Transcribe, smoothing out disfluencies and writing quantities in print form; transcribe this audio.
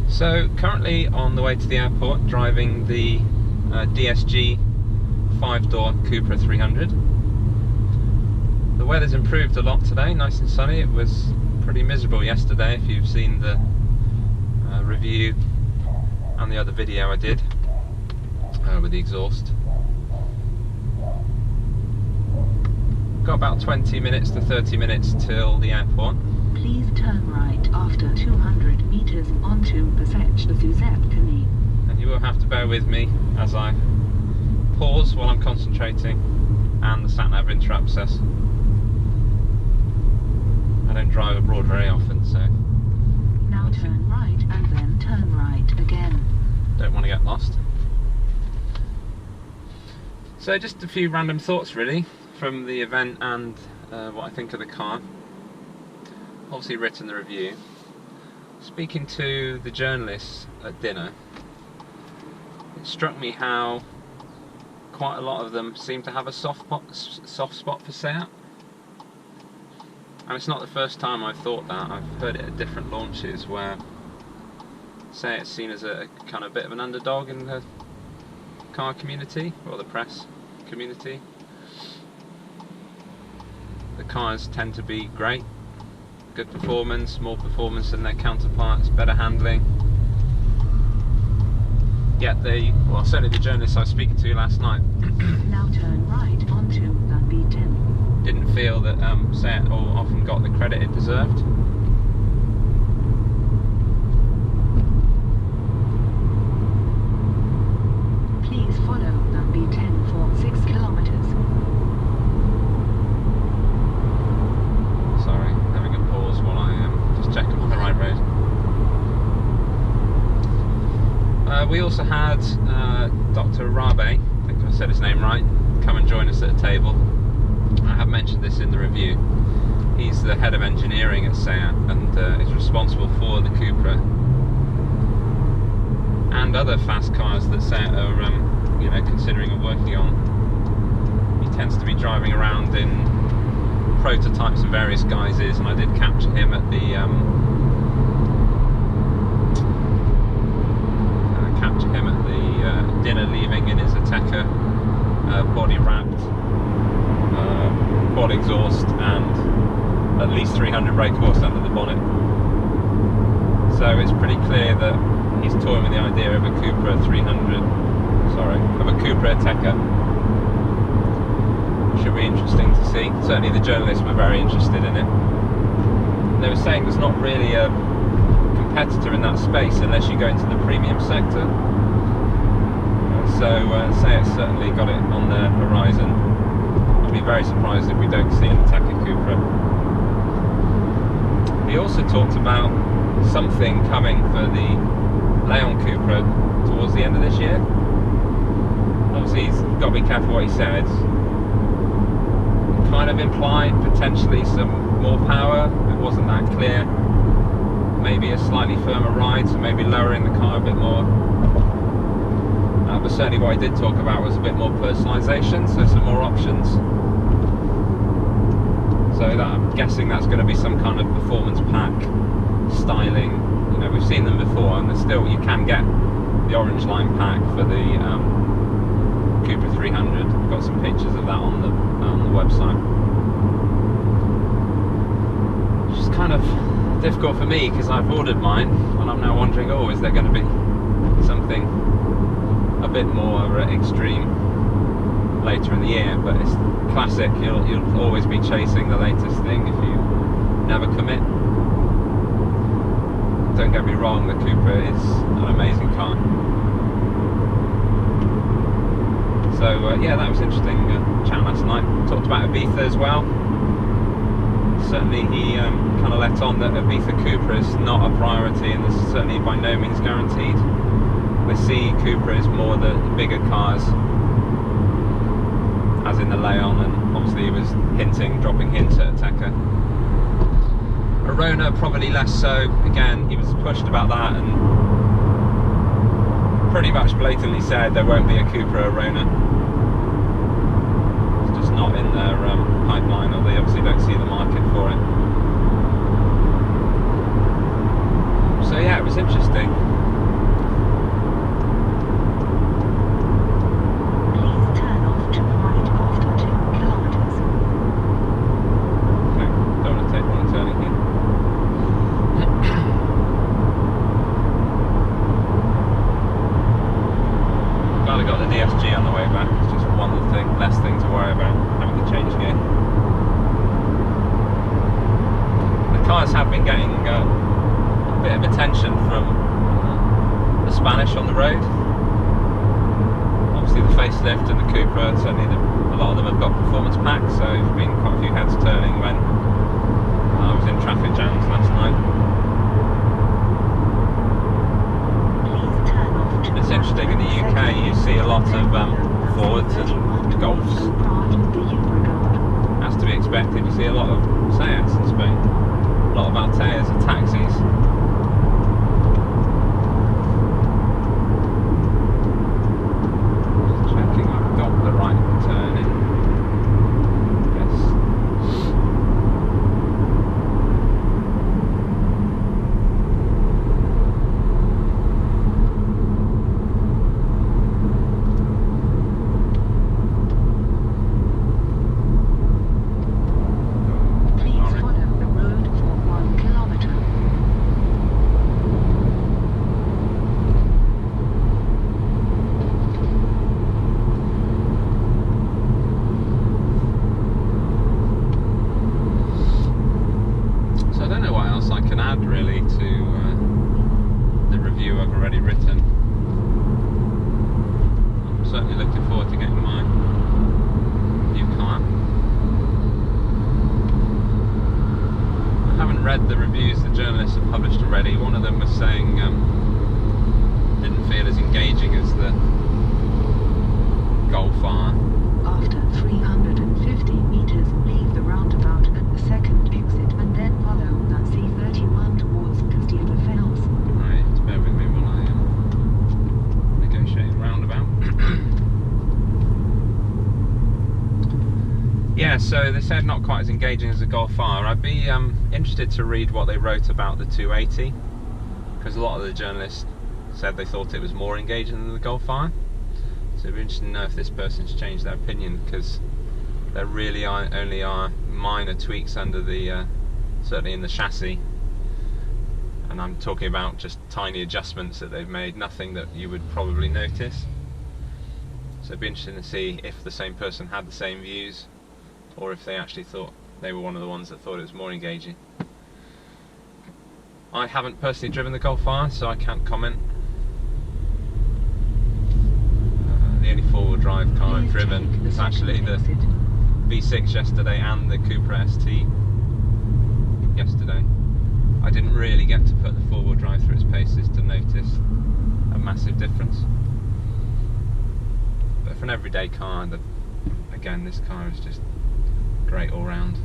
So currently on the way to the airport, driving the DSG 5-door Cupra 300. The weather's improved a lot today, nice and sunny. It was pretty miserable yesterday if you've seen the review and the other video I did with the exhaust. Got about 20 minutes to 30 minutes till the airport. Please turn right after 200 meters onto the SEAT-CUPRA-NET. And you will have to bear with me as I pause while I'm concentrating and the sat-nav interrupts us. I don't drive abroad very often, so... Now turn right and then turn right again. Don't want to get lost. So just a few random thoughts really from the event and what I think of the car. Obviously written the review. Speaking to the journalists at dinner, it struck me how quite a lot of them seem to have a soft spot for SEAT. And it's not the first time I've thought that. I've heard it at different launches where SEAT's seen as a kind of bit of an underdog in the car community, or the press community. The cars tend to be great, good performance, more performance than their counterparts, better handling. Yet well, certainly the journalists I was speaking to last night now turn right onto the B10. Didn't feel that SEAT often got the credit it deserved. Please follow the B10 for 6 kilometers. Sorry, having a pause while I just check I'm on the right road. We also had Dr. Rabe, I think I said his name right, come and join us at a table. I have mentioned this in the review. He's the head of engineering at SEAT and is responsible for the Cupra and other fast cars that SEAT are considering and working on. He tends to be driving around in prototypes of various guises, and I did capture him at the dinner, leaving in his Ateca body wrapped quad exhaust and at least 300 brake horse under the bonnet. So it's pretty clear that he's toying with the idea of a Cupra 300, of a Cupra Ateca. Should be interesting to see. Certainly the journalists were very interested in it. They were saying there's not really a competitor in that space unless you go into the premium sector. So SEAT certainly got it on the horizon. I'd be very surprised if we don't see an Ateca Cupra. He also talked about something coming for the Leon Cupra towards the end of this year. Obviously he's got to be careful what he says. Kind of implied potentially some more power. It wasn't that clear. Maybe a slightly firmer ride, so maybe lowering the car a bit more. But certainly what I did talk about was a bit more personalisation, so some more options. So I'm guessing that's going to be some kind of performance pack styling. We've seen them before, and you can get the orange line pack for the Cupra 300. I've got some pictures of that on the website. Which is kind of difficult for me because I've ordered mine, and I'm now wondering, is there going to be something a bit more extreme later in the year? But it's classic, you'll always be chasing the latest thing if you never commit. Don't get me wrong, the Cupra is an amazing car. So yeah, that was interesting chat last night. Talked about Ibiza as well. Certainly he kind of let on that Ibiza Cupra is not a priority, and is certainly by no means guaranteed. They see Cupra as more the bigger cars, as in the Leon, and obviously he was dropping hints at Ateca. Arona probably less so. Again, he was pushed about that and pretty much blatantly said there won't be a Cupra Arona. It's just not in their pipeline, or they obviously don't see the market for it. So yeah, it was interesting. bit of attention from the Spanish on the road. Obviously the facelift and the Cupra, certainly a lot of them have got performance packs, so there's been quite a few heads turning when I was in traffic jams last night. It's interesting, in the UK you see a lot of Fords and Golfs. As to be expected, you see a lot of SEATs in Spain, a lot of Alteas and taxis. Just checking I've got the right turn in. Yes. I can add really to the review I've already written. I'm certainly looking forward to getting my new car. I haven't read the reviews the journalists have published already. One of them was saying didn't feel as engaging as the Golf R. After 350 meters, leave the roundabout at the second exit and then follow that C31 towards Castelldefels. Right, just bear with me while I negotiate the roundabout. Yeah, so they said not quite as engaging as the Golf R. I'd be interested to read what they wrote about the 280, because a lot of the journalists said they thought it was more engaging than the Golf R. So it'd be interesting to know if this person's changed their opinion, because there really only are minor tweaks under the, certainly in the chassis, and I'm talking about just tiny adjustments that they've made, nothing that you would probably notice. So it'd be interesting to see if the same person had the same views, or if they actually thought they were one of the ones that thought it was more engaging. I haven't personally driven the Golf R, so I can't comment. The only four-wheel drive car I've driven is actually the V6 yesterday and the Cupra ST yesterday. I didn't really get to put the four-wheel drive through its paces to notice a massive difference. But for an everyday car, again, this car is just great all round.